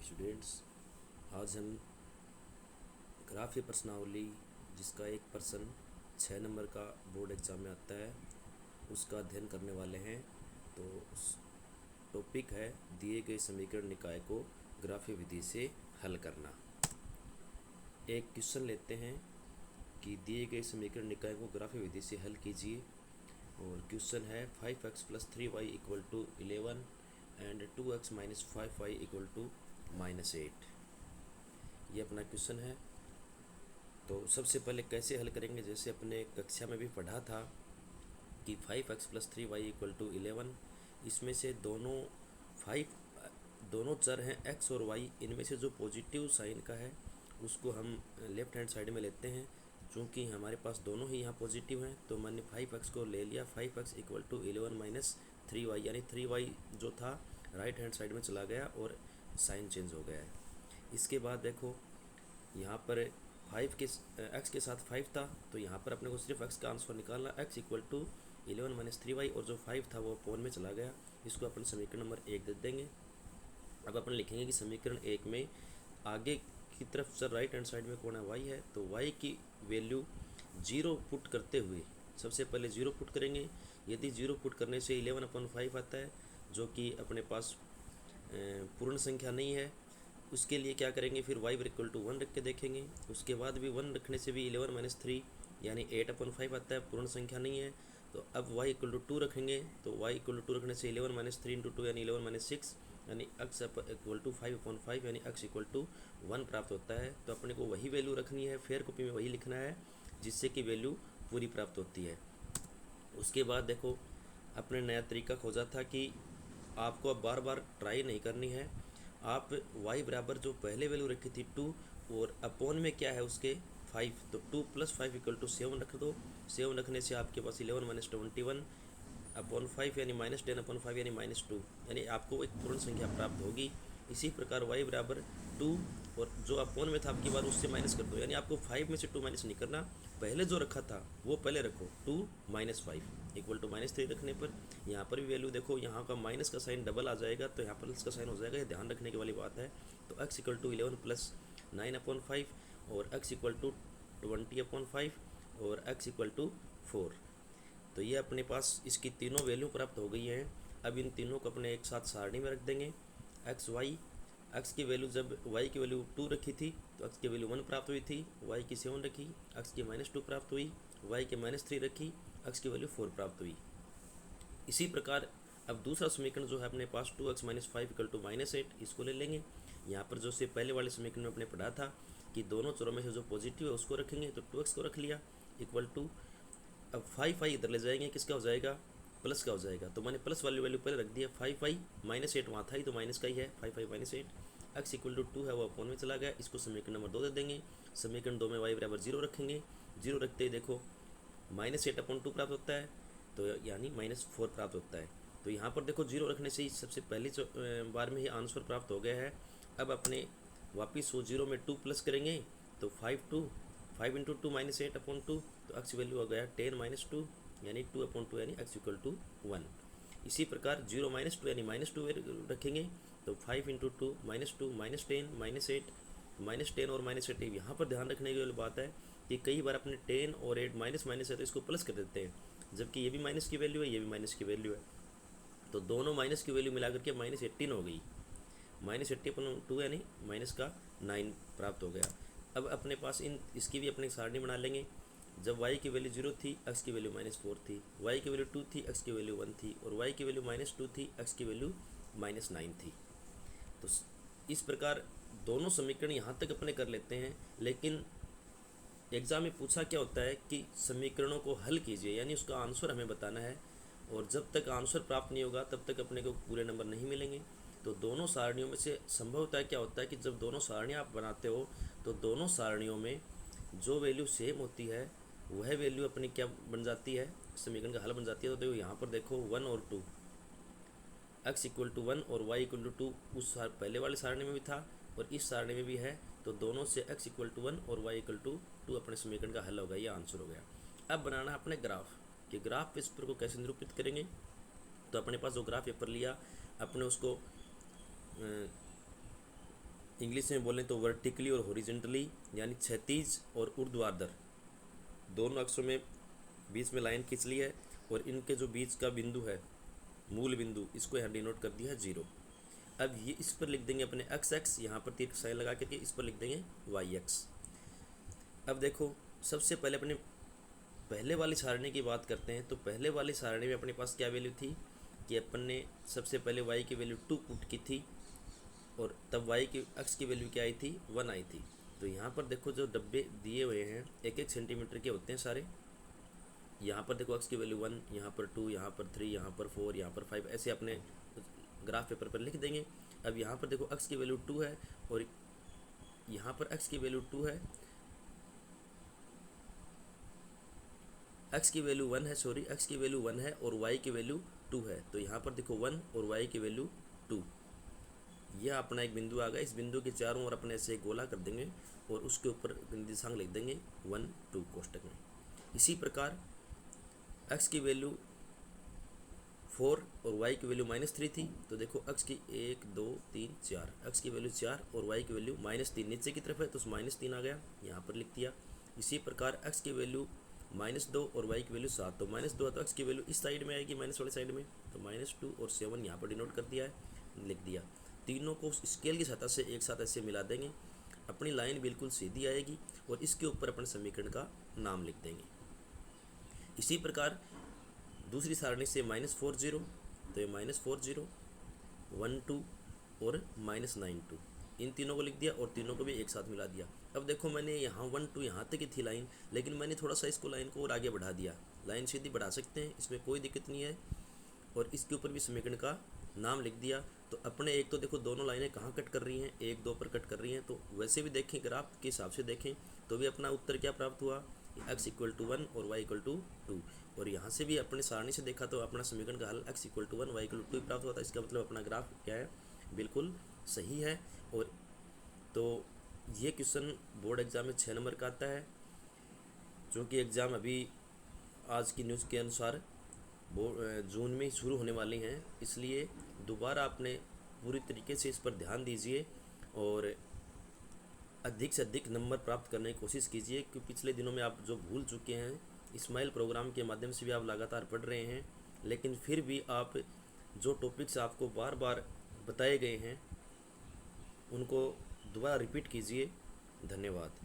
Students, आज हम graph प्रश्नावली जिसका एक प्रश्न 6 नंबर का बोर्ड एग्ज़ाम में आता है उसका अध्ययन करने वाले हैं। तो उस टॉपिक है दिए गए समीकरण निकाय को ग्राफीय विधि से हल करना। एक क्वेश्चन लेते हैं कि दिए गए समीकरण निकाय को ग्राफीय विधि से हल कीजिए। और क्वेश्चन है 5x + 3y = 11 and 2x - 5y = -8। ये अपना क्वेश्चन है। तो सबसे पहले कैसे हल करेंगे, जैसे अपने कक्षा में भी पढ़ा था कि 5x + 3y = 11। इसमें से दोनों चर हैं x और y, इनमें से जो पॉजिटिव साइन का है उसको हम लेफ्ट हैंड साइड में लेते हैं। चूँकि हमारे पास दोनों ही यहाँ पॉजिटिव हैं तो मैंने 5x को ले लिया। 5x = 11 - 3y, यानी 3y जो था राइट हैंड साइड में चला गया और साइन चेंज हो गया है। इसके बाद देखो यहाँ पर x के साथ 5 था तो यहाँ पर अपने को सिर्फ x का आंसर निकालना। x = 11 - 3y और जो 5 था वो अपॉन में चला गया। इसको अपन समीकरण नंबर 1 दे देंगे। अब अपन लिखेंगे कि समीकरण 1 में आगे की तरफ सर राइट हैंड साइड में कौन है, y है, तो y की वैल्यू 0 पुट करते हुए सबसे पहले 0 पुट करेंगे। यदि 0 पुट करने से 11/5 आता है जो कि अपने पास पूर्ण संख्या नहीं है, उसके लिए क्या करेंगे, फिर y = 1 रख के देखेंगे। उसके बाद भी 1 रखने से भी 11 - 3 यानी 8/5 आता है, पूर्ण संख्या नहीं है। तो अब y = 2 रखेंगे तो y = 2 रखने से 11 - 3 × 2 यानी 11 - 6 यानी x = 5/5 यानी x = 1 प्राप्त होता है। तो अपने को वही वैल्यू रखनी है, फेयर कॉपी में वही लिखना है जिससे कि वैल्यू पूरी प्राप्त होती है। उसके बाद देखो अपने नया तरीका खोजा था कि आपको अब बार बार ट्राई नहीं करनी है। आप y बराबर जो पहले वैल्यू रखी थी 2 और अपॉन में क्या है उसके 5, तो 2 + 5 = 7 रख दो। 7 रखने से आपके पास 11 - 21/5 यानी -10/5 यानी -2 यानी आपको एक पूर्ण संख्या प्राप्त होगी। इसी प्रकार y बराबर 2 और जो अपॉन में था आपकी बार उससे माइनस कर दो, यानी आपको 5 में से 2 माइनस नहीं करना, पहले जो रखा था वो पहले रखो। 2 - 5 = -3 रखने पर यहाँ पर भी वैल्यू देखो, यहाँ का माइनस का साइन डबल आ जाएगा तो यहाँ प्लस का साइन हो जाएगा, ये ध्यान रखने की वाली बात है। तो x = 11 + 9/5 और x = 20/5 और x = 4। तो ये अपने पास इसकी तीनों वैल्यू प्राप्त हो गई हैं। अब इन तीनों को अपने एक साथ सारणी में रख देंगे। x y, x की वैल्यू जब y की वैल्यू 2 रखी थी तो x की वैल्यू 1 प्राप्त हुई थी, y की 7 रखी, x की -2 प्राप्त हुई, y की -3 रखी, x की वैल्यू 4 प्राप्त हुई। इसी प्रकार अब दूसरा समीकरण जो है अपने पास 2x - 5 = -8, इसको ले लेंगे। यहाँ पर जो से पहले वाले समीकरण में अपने पढ़ा था कि दोनों चरों में से जो पॉजिटिव है उसको रखेंगे, तो 2x को रख लिया इक्वल टू, अब 5y इधर ले जाएंगे, किसका हो जाएगा, प्लस का हो जाएगा। तो मैंने प्लस वाली वैल्यू पहले रख दिया। 5y -8 वहाँ था ही तो माइनस का ही है, 5y - 8। x = 2 है वो अपॉन में चला गया, इसको समीकरण नंबर 2 दे देंगे। समीकरण 2 में y बराबर 0 रखेंगे। 0 रखते ही देखो -8/2 प्राप्त होता है, तो यानी -4 प्राप्त होता है। तो यहाँ पर देखो 0 रखने से ही सबसे पहली बार में ही आंसर प्राप्त हो गया है। अब अपने वापिस वो 0 में 2 प्लस करेंगे तो 5 × 2 -8/2 तो x वैल्यू हो गया 10 - 2 यानी 2/2 यानी x = 1। इसी प्रकार 0 - 2 यानी -2 रखेंगे तो 5 × 2 -2 -10 -8 -10 और -8। यहाँ पर ध्यान रखने की वाली बात है कि कई बार अपने 10 और 8 माइनस है तो इसको प्लस कर देते हैं, जबकि ये भी माइनस की वैल्यू है, ये भी माइनस की वैल्यू है। तो दोनों माइनस की वैल्यू मिला करके -18 हो गई। -80/2 यानी -9 प्राप्त हो गया। अब अपने पास इसकी भी अपनी सारणी बना लेंगे। जब y की वैल्यू 0 थी, x की वैल्यू -4 थी, y की वैल्यू 2 थी, x की वैल्यू 1 थी और y की वैल्यू -2 थी, x की वैल्यू -9 थी। तो इस प्रकार दोनों समीकरण यहाँ तक अपने कर लेते हैं। लेकिन एग्ज़ाम में पूछा क्या होता है कि समीकरणों को हल कीजिए, यानी उसका आंसर हमें बताना है, और जब तक आंसर प्राप्त नहीं होगा तब तक अपने को पूरे नंबर नहीं मिलेंगे। तो दोनों सारणियों में से संभवतः क्या होता है कि जब दोनों सारणियाँ आप बनाते हो तो दोनों सारणियों में जो वैल्यू सेम होती है वह वैल्यू अपनी क्या बन जाती है, समीकरण का हल बन जाती है। तो देखो यहाँ पर देखो 1 और 2, x = 1 और y = 2 उस पहले वाले सारणी में भी था और इस सारणी में भी है, तो दोनों से x = 1 और y = 2 अपने समीकरण का हल हो गया, ये आंसर हो गया। अब बनाना अपने ग्राफ कि ग्राफ पेपर को कैसे निरूपित करेंगे। तो अपने पास जो ग्राफ पेपर लिया अपने उसको इंग्लिश में बोलें तो वर्टिकली और हॉरिजेंटली, यानी क्षैतिज और ऊर्ध्वाधर दोनों अक्षों में बीच में लाइन खींच ली है, और इनके जो बीच का बिंदु है, मूल बिंदु, इसको यहाँ डिनोट कर दिया है 0। अब ये इस पर लिख देंगे अपने एक्स एक्स, यहाँ पर तीर साइन लगा करके इस पर लिख देंगे वाई एक्स। अब देखो सबसे पहले अपने पहले वाली सारणी की बात करते हैं। तो पहले वाली सारणी में अपने पास क्या वैल्यू थी कि अपन ने सबसे पहले y की वैल्यू 2 पुट की थी, और तब y की x की वैल्यू क्या आई थी, 1 आई थी। तो यहाँ पर देखो जो डब्बे दिए हुए हैं 1-1 सेंटीमीटर के होते हैं सारे। यहाँ पर देखो x की वैल्यू 1, यहाँ पर 2, यहाँ पर 3, यहाँ पर 4, यहाँ पर 5, ऐसे अपने ग्राफ पेपर पर लिख देंगे। अब यहाँ पर देखो x की वैल्यू 2 है, और यहाँ पर x की वैल्यू 2 है, x की वैल्यू 1 है, सॉरी x की वैल्यू 1 है और y की वैल्यू 2 है। तो यहाँ पर देखो 1 और y की वैल्यू 2। यह अपना एक बिंदु आ गया। इस बिंदु के चारों ओर अपने ऐसे एक गोला कर देंगे और उसके ऊपर निर्देशांक लिख देंगे 1 2 कोष्टक में। इसी प्रकार x की वैल्यू 4 और y की वैल्यू -3 थी। तो देखो x की 1 2 3 4, x की वैल्यू 4 और y की वैल्यू -3 नीचे की तरफ है, तो -3 आ गया, यहाँ पर लिख दिया। इसी प्रकार x की वैल्यू -2 और y की वैल्यू 7, तो -2 तो x की वैल्यू इस साइड में आएगी, माइनस वाली साइड में, तो -2 और 7 यहाँ पर डिनोट कर दिया है, लिख दिया। तीनों को स्केल की सतह से एक साथ ऐसे मिला देंगे, अपनी लाइन बिल्कुल सीधी आएगी और इसके ऊपर अपन समीकरण का नाम लिख देंगे। इसी प्रकार दूसरी सारणी से -40, तो ये -40, 1 2 और -9 2, इन तीनों को लिख दिया और तीनों को भी एक साथ मिला दिया। अब देखो मैंने यहाँ 1 2 यहाँ तक ही थी लाइन, लेकिन मैंने थोड़ा सा इसको लाइन को और आगे बढ़ा दिया। लाइन सीधी बढ़ा सकते हैं, इसमें कोई दिक्कत नहीं है, और इसके ऊपर भी समीकरण का नाम लिख दिया। तो अपने एक तो देखो दोनों लाइनें कहाँ कट कर रही हैं, 1 2 पर कट कर रही हैं। तो वैसे भी देखें, ग्राफ के हिसाब से देखें तो भी अपना उत्तर क्या प्राप्त हुआ, x = 1 और y = 2। और यहाँ से भी अपने सारणी से देखा तो अपना समीकरण का हल x = 1 y = 2 प्राप्त हुआ था। इसका मतलब अपना ग्राफ क्या है, बिल्कुल सही है। और तो ये क्वेश्चन बोर्ड एग्ज़ाम में 6 नंबर का आता है। चूँकि एग्ज़ाम अभी आज की न्यूज़ के अनुसार जून में शुरू होने वाली हैं, इसलिए दोबारा आपने पूरी तरीके से इस पर ध्यान दीजिए और अधिक से अधिक नंबर प्राप्त करने की कोशिश कीजिए। क्योंकि पिछले दिनों में आप जो भूल चुके हैं, स्माइल प्रोग्राम के माध्यम से भी आप लगातार पढ़ रहे हैं, लेकिन फिर भी आप जो टॉपिक्स आपको बार बार बताए गए हैं उनको दोबारा रिपीट कीजिए। धन्यवाद।